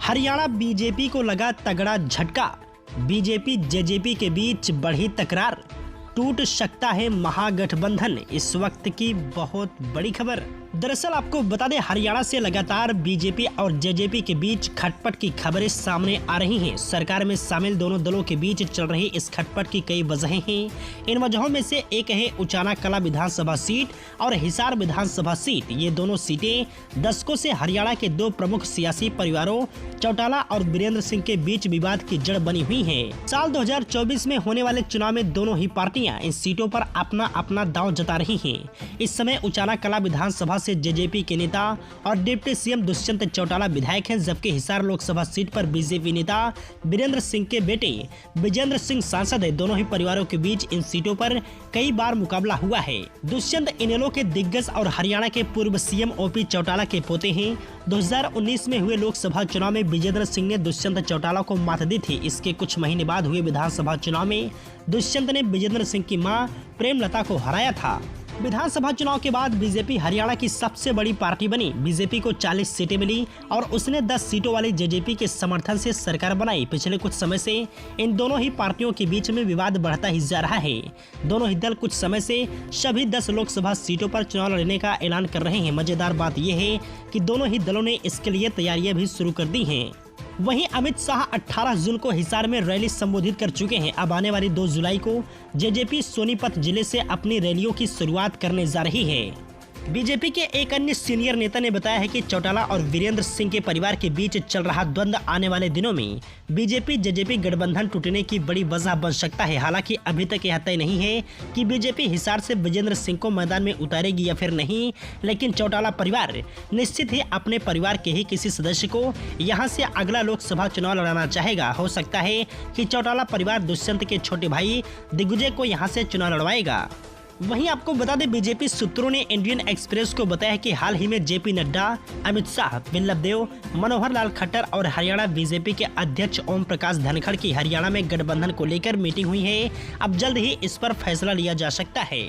Haryana BJP को लगा तगड़ा झटका। बीजेपी जेजेपी के बीच बढ़ी तकरार, टूट सकता है महागठबंधन। इस वक्त की बहुत बड़ी खबर। दरअसल आपको बता दें, हरियाणा से लगातार बीजेपी और जेजेपी के बीच खटपट की खबरें सामने आ रही हैं। सरकार में शामिल दोनों दलों के बीच चल रही इस खटपट की कई वजहें हैं। इन वजहों में से एक है उचाना कला विधानसभा सीट और हिसार विधानसभा सीट। ये दोनों सीटें दशकों से हरियाणा के दो प्रमुख सियासी परिवारों चौटाला और वीरेंद्र सिंह के बीच विवाद की जड़ बनी हुई है। साल 2024 में होने वाले चुनाव में दोनों ही पार्टियां इन सीटों पर अपना अपना दांव जता रही हैं। इस समय उचाना कला विधानसभा से जेजेपी के नेता और डिप्टी सीएम दुष्यंत चौटाला विधायक हैं, जबकि हिसार लोकसभा सीट पर बीजेपी नेता वीरेंद्र सिंह के बेटे विजेंद्र सिंह सांसद है। दोनों ही परिवारों के बीच इन सीटों पर कई बार मुकाबला हुआ है। दुष्यंत इनेलो के दिग्गज और हरियाणा के पूर्व सीएम ओपी चौटाला के पोते हैं। 2019 में हुए लोकसभा चुनाव में विजेंद्र सिंह ने दुष्यंत चौटाला को मात दी थी। इसके कुछ महीने बाद हुए विधानसभा चुनाव में दुष्यंत ने विजेंद्र सिंह की मां प्रेमलता को हराया था। विधानसभा चुनाव के बाद बीजेपी हरियाणा की सबसे बड़ी पार्टी बनी। बीजेपी को 40 सीटें मिली और उसने 10 सीटों वाली जेजेपी के समर्थन से सरकार बनाई। पिछले कुछ समय से इन दोनों ही पार्टियों के बीच में विवाद बढ़ता ही जा रहा है। दोनों ही दल कुछ समय से सभी 10 लोकसभा सीटों पर चुनाव लड़ने का ऐलान कर रहे हैं। मजेदार बात यह है कि दोनों ही दलों ने इसके लिए तैयारियां भी शुरू कर दी हैं। वहीं अमित शाह 18 जून को हिसार में रैली संबोधित कर चुके हैं। अब आने वाली 2 जुलाई को जेजेपी सोनीपत जिले से अपनी रैलियों की शुरुआत करने जा रही है। बीजेपी के एक अन्य सीनियर नेता ने बताया है कि चौटाला और वीरेंद्र सिंह के परिवार के बीच चल रहा द्वंद्व आने वाले दिनों में बीजेपी जेजेपी गठबंधन टूटने की बड़ी वजह बन सकता है। हालांकि अभी तक यह तय नहीं है कि बीजेपी हिसार से विजेंद्र सिंह को मैदान में उतारेगी या फिर नहीं, लेकिन चौटाला परिवार निश्चित ही अपने परिवार के ही किसी सदस्य को यहां से अगला लोकसभा चुनाव लड़ाना चाहेगा। हो सकता है कि चौटाला परिवार दुष्यंत के छोटे भाई दिग्विजय को यहां से चुनाव लड़वाएगा। वहीं आपको बता दें, बीजेपी सूत्रों ने इंडियन एक्सप्रेस को बताया कि हाल ही में जेपी नड्डा, अमित शाह, बिप्लब देव, मनोहर लाल खट्टर और हरियाणा बीजेपी के अध्यक्ष ओम प्रकाश धनखड़ की हरियाणा में गठबंधन को लेकर मीटिंग हुई है। अब जल्द ही इस पर फैसला लिया जा सकता है।